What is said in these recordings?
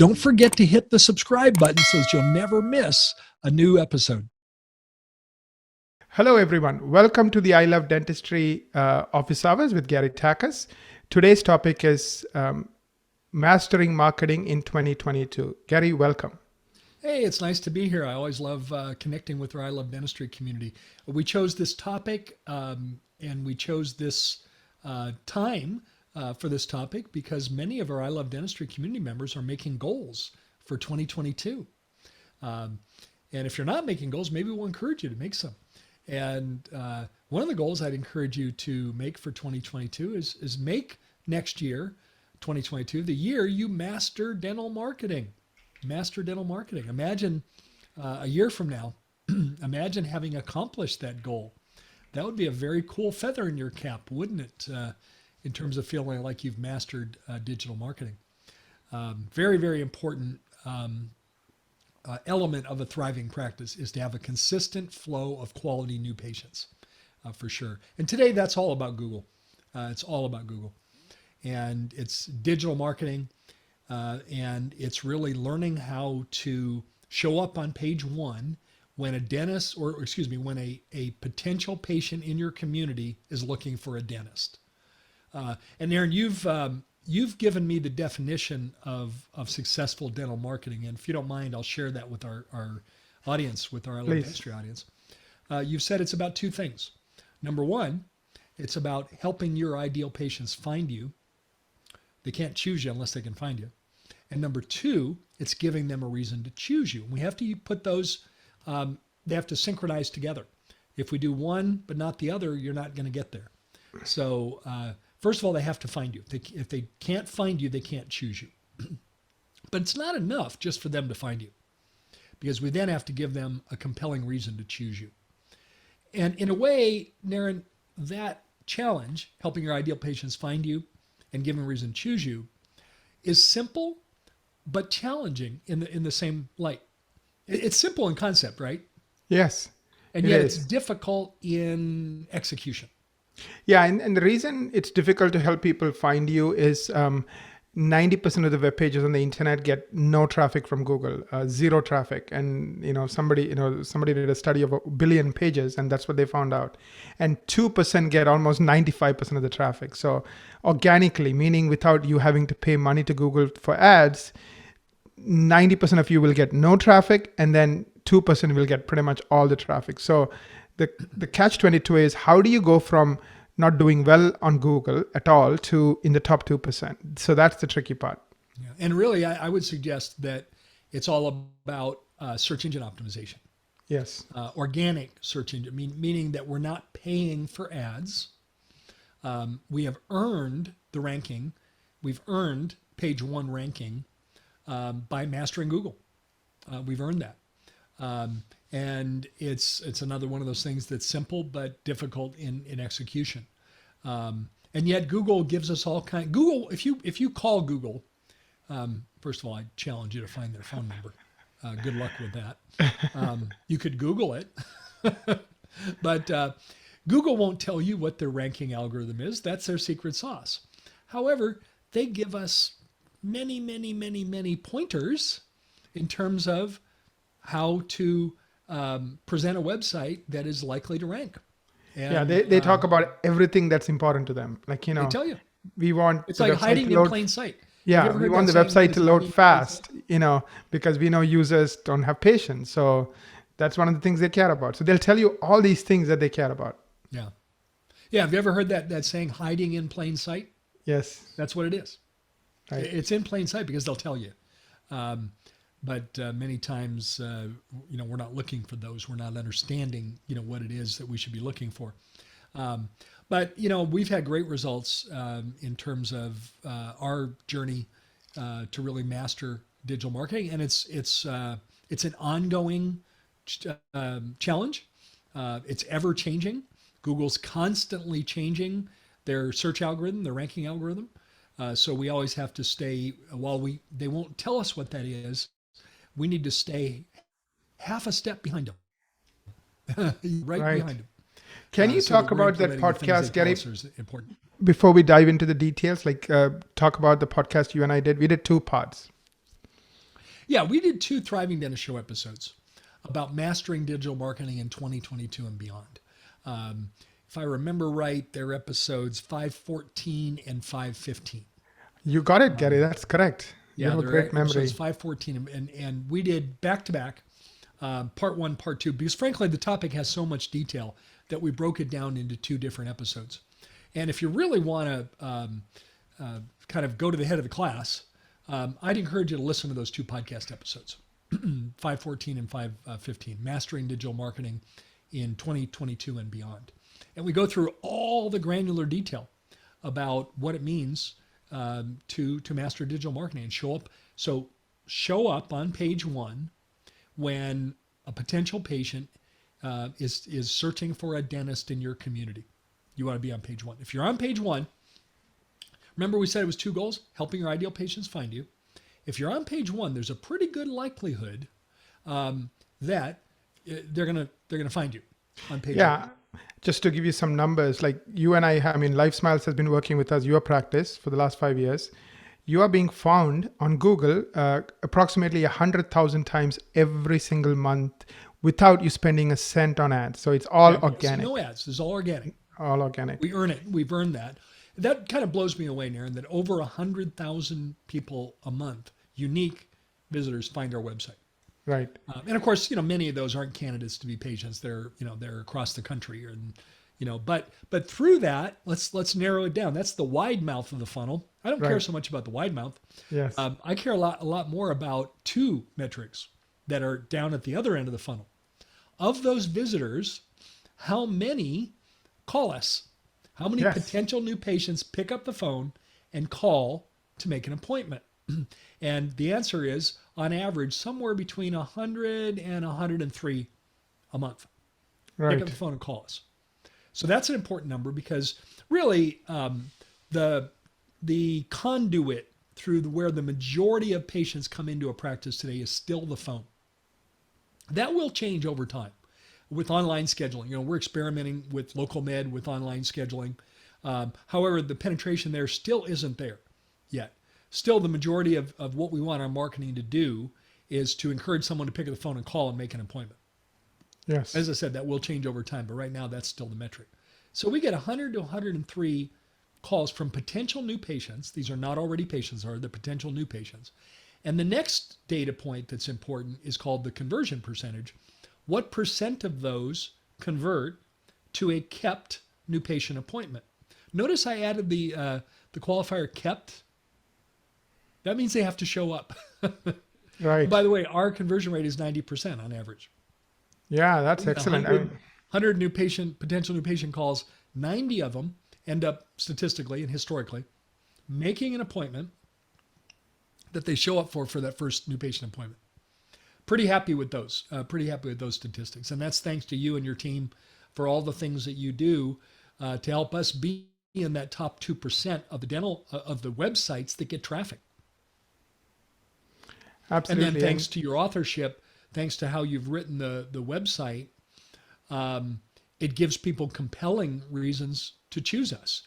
Don't forget to hit the subscribe button so that you'll never miss a new episode. Hello, everyone. Welcome to the I Love Dentistry office hours with Gary Takas. Today's topic is mastering marketing in 2022. Gary, welcome. Hey, it's nice to be here. I always love connecting with our I Love Dentistry community. We chose this topic and we chose this time for this topic because many of our I Love Dentistry community members are making goals for 2022. And if you're not making goals, maybe we'll encourage you to make some. And one of the goals I'd encourage you to make for 2022 is make next year, 2022, the year you master dental marketing. Master dental marketing. Imagine a year from now, imagine having accomplished that goal. That would be a very cool feather in your cap, wouldn't it? In terms of feeling like you've mastered digital marketing. Very, very important element of a thriving practice is to have a consistent flow of quality new patients, for sure. And today that's all about Google. It's all about Google. And it's digital marketing, and it's really learning how to show up on page one when a dentist, when a potential patient in your community is looking for a dentist. And Aaron, you've given me the definition of successful dental marketing. And if you don't mind, I'll share that with our audience, with our I Love Dentistry audience. You've said it's about two things. Number one, it's about helping your ideal patients find you. They can't choose you unless they can find you. And number two, it's giving them a reason to choose you. We have to put those, they have to synchronize together. If we do one but not the other, you're not going to get there. So first of all, they have to find you. If they can't find you, they can't choose you. But it's not enough just for them to find you, because we then have to give them a compelling reason to choose you. And in a way, Naren, that challenge, helping your ideal patients find you and giving a reason to choose you, is simple but challenging in the same light. It's simple in concept, right? Yes. And yet it's difficult in execution. Yeah, and the reason it's difficult to help people find you is 90% of the web pages on the internet get no traffic from Google, zero traffic. And somebody did a study of 1 billion pages, and that's what they found out. And 2% get almost 95% of the traffic. So organically, meaning without you having to pay money to Google for ads, 90% of you will get no traffic, and then 2% will get pretty much all the traffic. So the catch-22 is, how do you go from not doing well on Google at all to in the top 2%? So that's the tricky part. Yeah. And really, I would suggest that it's all about search engine optimization. Yes. Organic search engine, meaning that we're not paying for ads. We have earned the ranking. We've earned page one ranking by mastering Google. We've earned that. And it's another one of those things that's simple but difficult in execution. And yet Google gives us all kind. Google, if you call Google, first of all, I challenge you to find their phone number. Good luck with that. You could Google it, but Google won't tell you what their ranking algorithm is. That's their secret sauce. However, they give us many pointers in terms of how to present a website that is likely to rank. And, they talk about everything that's important to them. Like, they tell you. We want it's like hiding in plain sight. Yeah, we want the website to load fast, because we know users don't have patience. So that's one of the things they care about. So they'll tell you all these things that they care about. Yeah. Yeah. Have you ever heard that saying, hiding in plain sight? Yes. That's what it is. Right. It's in plain sight because they'll tell you. But many times, we're not looking for those. We're not understanding, what it is that we should be looking for. But we've had great results in terms of our journey to really master digital marketing, and it's an ongoing challenge. It's ever changing. Google's constantly changing their search algorithm, their ranking algorithm. So we always have to stay, while they won't tell us what that is, we need to stay half a step behind them, right behind them. Can you talk about that podcast, Gary? Before we dive into the details, talk about the podcast you and I did. We did 2 parts. Yeah, we did 2 Thriving Dentist Show episodes about mastering digital marketing in 2022 and beyond. If I remember right, they're episodes 514 and 515. You got it, Gary. That's correct. You Yeah, have a they're great episodes memory. 514, and we did back to back, part 1, part 2, because frankly, the topic has so much detail that we broke it down into 2 different episodes. And if you really want to kind of go to the head of the class, I'd encourage you to listen to those 2 podcast episodes, 514 and 515, Mastering Digital Marketing in 2022 and Beyond. And we go through all the granular detail about what it means to master digital marketing and show up. So show up on page 1 when a potential patient is searching for a dentist in your community. You want to be on page 1. If you're on page 1, remember we said it was 2 goals: helping your ideal patients find you. If you're on page 1, there's a pretty good likelihood that they're gonna find you on page 1. Yeah. Just to give you some numbers, like you and I mean, Life Smiles has been working with us, your practice, for the last 5 years. You are being found on Google approximately 100,000 times every single month without you spending a cent on ads. So it's all organic. No ads. It's all organic. All organic. We earn it. We've earned that. That kind of blows me away, Naren, that over 100,000 people a month, unique visitors, find our website. Right. And of course, many of those aren't candidates to be patients. They're across the country, and but through that, let's narrow it down. That's the wide mouth of the funnel. I don't care so much about the wide mouth. Yes. I care a lot more about 2 metrics that are down at the other end of the funnel. Of those visitors, how many call us? How many potential new patients pick up the phone and call to make an appointment? And the answer is, on average, somewhere between 100 and 103 a month. Right. Pick up the phone and call us. So that's an important number, because really the conduit through where the majority of patients come into a practice today is still the phone. That will change over time with online scheduling. We're experimenting with local med with online scheduling. However, the penetration there still isn't there yet. Still, the majority of what we want our marketing to do is to encourage someone to pick up the phone and call and make an appointment. Yes. As I said, that will change over time, but right now that's still the metric. So we get 100 to 103 calls from potential new patients. These are not already patients, are the potential new patients. And the next data point that's important is called the conversion percentage. What percent of those convert to a kept new patient appointment? Notice I added the qualifier kept. That means they have to show up. Right. By the way, our conversion rate is 90% on average. Yeah, that's excellent. 100 potential new patient calls, 90 of them end up statistically and historically making an appointment that they show up for that first new patient appointment. Pretty happy with those. Statistics. And that's thanks to you and your team for all the things that you do to help us be in that top 2% of the websites that get traffic. Absolutely. And then thanks to your authorship, thanks to how you've written the website, it gives people compelling reasons to choose us.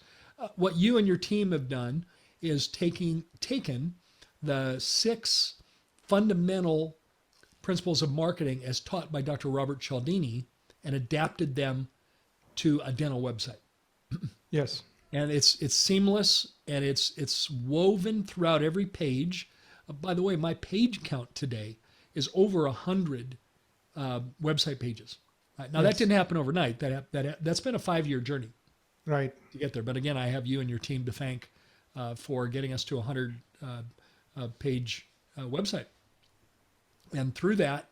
What you and your team have done is taken the 6 fundamental principles of marketing as taught by Dr. Robert Cialdini and adapted them to a dental website. Yes. And it's seamless, and it's woven throughout every page. By the way, my page count today is over 100 website pages. Now, that didn't happen overnight. That's been a 5-year journey, right, to get there. But again, I have you and your team to thank for getting us to a 100 page website. And through that,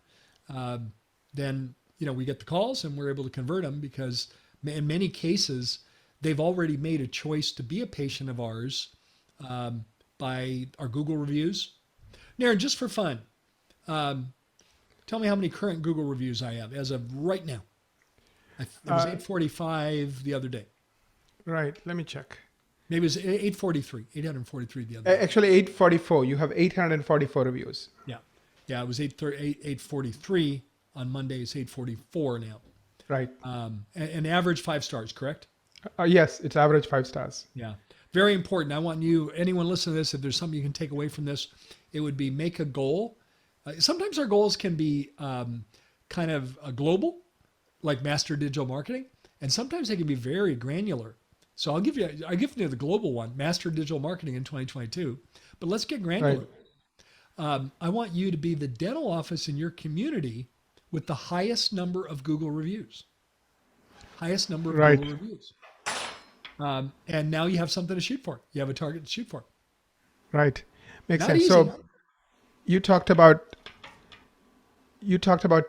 then we get the calls and we're able to convert them, because in many cases they've already made a choice to be a patient of ours by our Google reviews. Naren, just for fun, tell me how many current Google reviews I have as of right now. It was 845 the other day. Right. Let me check. Maybe it was 843 the other day. Actually, 844. You have 844 reviews. Yeah, it was 843 on Monday. It's 844 now. Right. An average 5 stars, correct? Yes, it's average 5 stars. Yeah. Very important. I want anyone listening to this, if there's something you can take away from this, it would be make a goal Sometimes our goals can be kind of global, like master digital marketing, and sometimes they can be very granular. So I give you the global one, master digital marketing in 2022. But let's get Right. granular. I want you to be the dental office in your community with the highest number of Google reviews. Highest number of Right. Google reviews. And now you have something to shoot for. You have a target to shoot for. Right. Makes Not sense. easy. So you talked about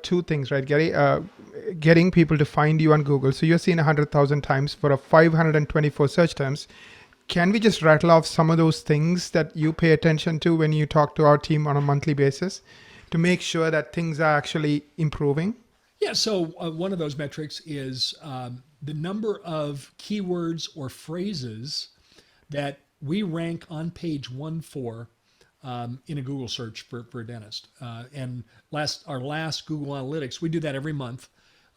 two things, right, Gary? Getting people to find you on Google. So you're seeing 100,000 times for a 524 search terms. Can we just rattle off some of those things that you pay attention to when you talk to our team on a monthly basis to make sure that things are actually improving? Yeah, so one of those metrics is the number of keywords or phrases that we rank on page one for in a Google search for a dentist. And our last Google Analytics, we do that every month.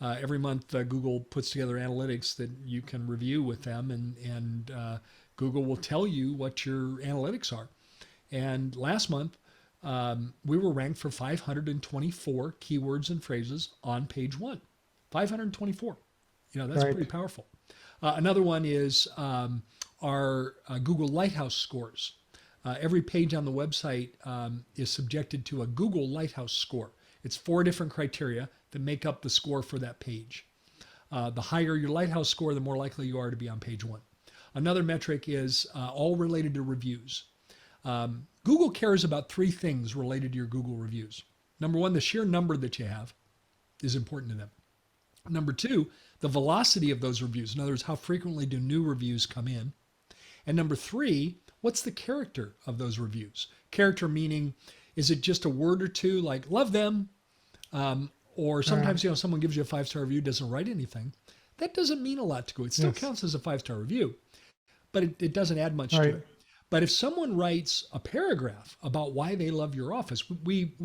Every month, Google puts together analytics that you can review with them, and Google will tell you what your analytics are. And last month, we were ranked for 524 keywords and phrases on page one. 524. That's Right. pretty powerful. Another one is our Google Lighthouse scores. Every page on the website is subjected to a Google Lighthouse score. It's 4 different criteria that make up the score for that page. The higher your Lighthouse score, the more likely you are to be on page one. Another metric is all related to reviews. Google cares about 3 things related to your Google reviews. Number one, the sheer number that you have is important to them. Number 2, the velocity of those reviews. In other words, how frequently do new reviews come in? And number 3, what's the character of those reviews? Character meaning, is it just a word or two like love them? Or sometimes, someone gives you a 5-star review, doesn't write anything. That doesn't mean a lot to Google. It still Yes. counts as a 5-star review, but it doesn't add much to Right. it. But if someone writes a paragraph about why they love your office, we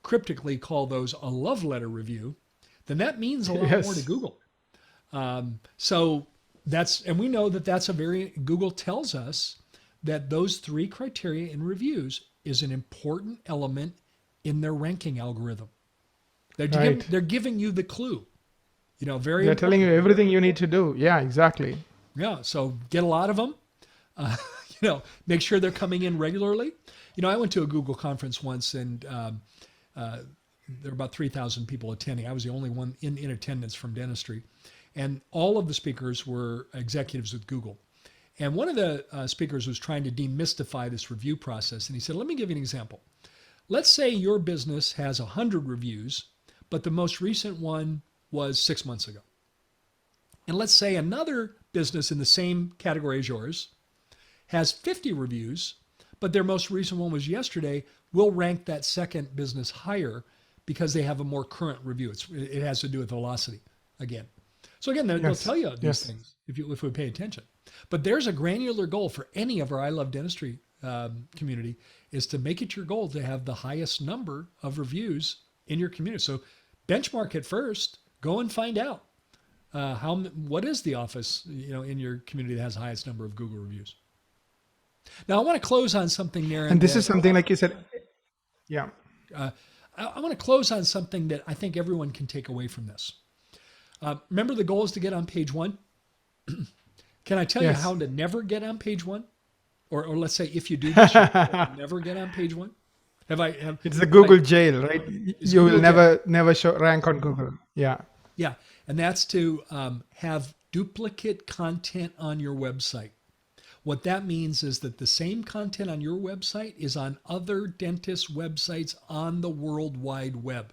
cryptically call those a love letter review, then that means a lot more to Yes. Google. So and we know that Google tells us that those 3 criteria in reviews is an important element in their ranking algorithm. Right. They're giving you the clue, very They're telling important. you everything you need to do. Yeah, exactly. Yeah. So get a lot of them. Uh, make sure they're coming in regularly. I went to a Google conference once, and there were about 3,000 people attending. I was the only one in attendance from dentistry, and all of the speakers were executives with Google. And one of the speakers was trying to demystify this review process, and he said, "Let me give you an example. Let's say your business has 100 reviews, but the most recent one was 6 months ago. And let's say another business in the same category as yours has 50 reviews, but their most recent one was yesterday. We'll rank that second business higher because they have a more current review. It has to do with velocity again. So again, they'll Yes. tell you these Yes. things if we pay attention. But there's a granular goal for any of our I Love Dentistry community is to make it your goal to have the highest number of reviews in your community. So benchmark it first. Go and find out what is the office in your community that has the highest number of Google reviews. Now I want to close on something there, And this is something like you said. Yeah. I want to close on something that I think everyone can take away from this. Remember, the goal is to get on page one. Can I tell you Yes. how to never get on page one? Or let's say if you do this, you never get on page one. It's the Google jail, right? It's You will Google jail. never rank on Google. Yeah. Yeah, and that's to have duplicate content on your website. What that means is that the same content on your website is on other dentist websites on the World Wide Web.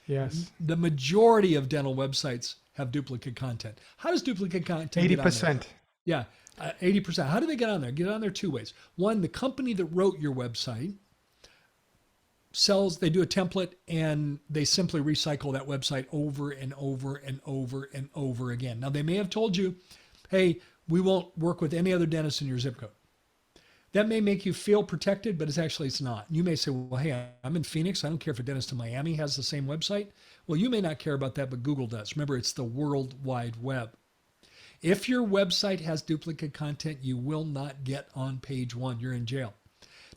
Yes. The majority of dental websites have duplicate content. How does duplicate content get on there? 80%. Yeah, 80%. How do they get on there? Get on there 2 ways. One, the company that wrote your website they do a template and they simply recycle that website over and over and over and over again. Now, they may have told you, hey, we won't work with any other dentist in your zip code. That may make you feel protected, but it's not. You may say, well, hey, I'm in Phoenix. I don't care if a dentist in Miami has the same website. Well, you may not care about that, but Google does. Remember, it's the World Wide Web. If your website has duplicate content, you will not get on page one. You're in jail.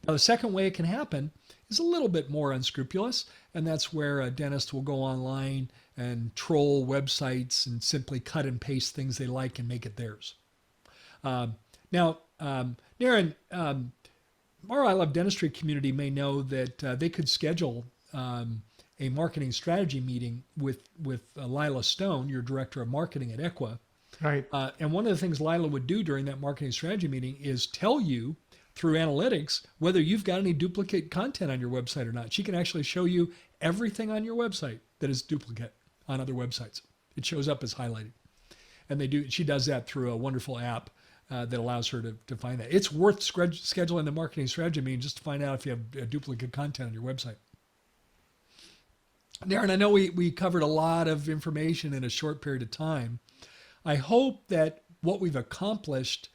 Now, the second way it can happen is a little bit more unscrupulous, and that's where a dentist will go online and troll websites and simply cut and paste things they like and make it theirs. Now, Naren, our I Love Dentistry community may know that they could schedule a marketing strategy meeting with Lila Stone, your director of marketing at Equa. Right. And one of the things Lila would do during that marketing strategy meeting is tell you through analytics whether you've got any duplicate content on your website or not. She can actually show you everything on your website that is duplicate on other websites. It shows up as highlighted. And she does that through a wonderful app that allows her to find that. It's worth scheduling the marketing strategy meeting just to find out if you have duplicate content on your website. Darren, I know we covered a lot of information in a short period of time. I hope that what we've accomplished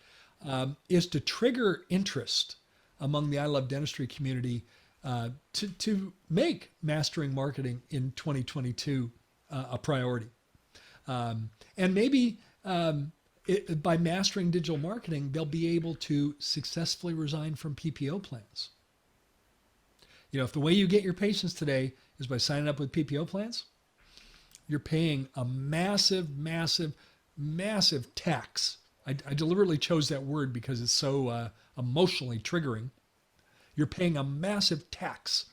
is to trigger interest among the I Love Dentistry community to make mastering marketing in 2022 a priority. And maybe by mastering digital marketing, they'll be able to successfully resign from PPO plans. If the way you get your patients today is by signing up with PPO plans, you're paying a massive, massive, massive tax. I deliberately chose that word because it's so emotionally triggering. You're paying a massive tax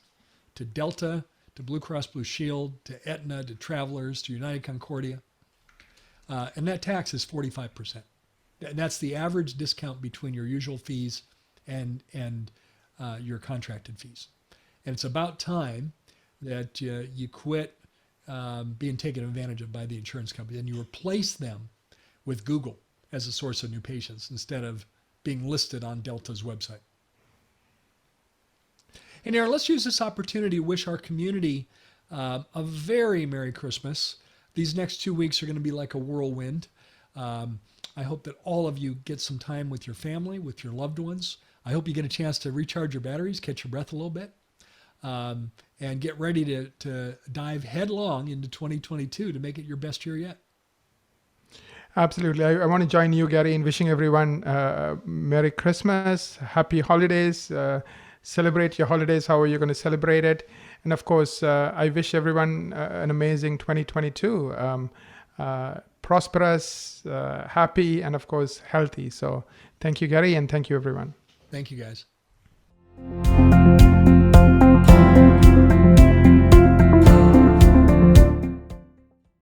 to Delta, to Blue Cross Blue Shield, to Aetna, to Travelers, to United Concordia. And that tax is 45%. And that's the average discount between your usual fees and your contracted fees. And it's about time that you quit being taken advantage of by the insurance company and you replace them with Google as a source of new patients instead of being listed on Delta's website. And Aaron, let's use this opportunity to wish our community a very Merry Christmas. These next 2 weeks are going to be like a whirlwind. I hope that all of you get some time with your family, with your loved ones. I hope you get a chance to recharge your batteries, catch your breath a little bit, and get ready to dive headlong into 2022 to make it your best year yet. Absolutely. I want to join you, Gary, in wishing everyone Merry Christmas, Happy Holidays. Celebrate your holidays, how are you going to celebrate it? And of course, I wish everyone an amazing 2022, prosperous, happy, and of course, healthy. So thank you, Gary, and thank you, everyone. Thank you, guys.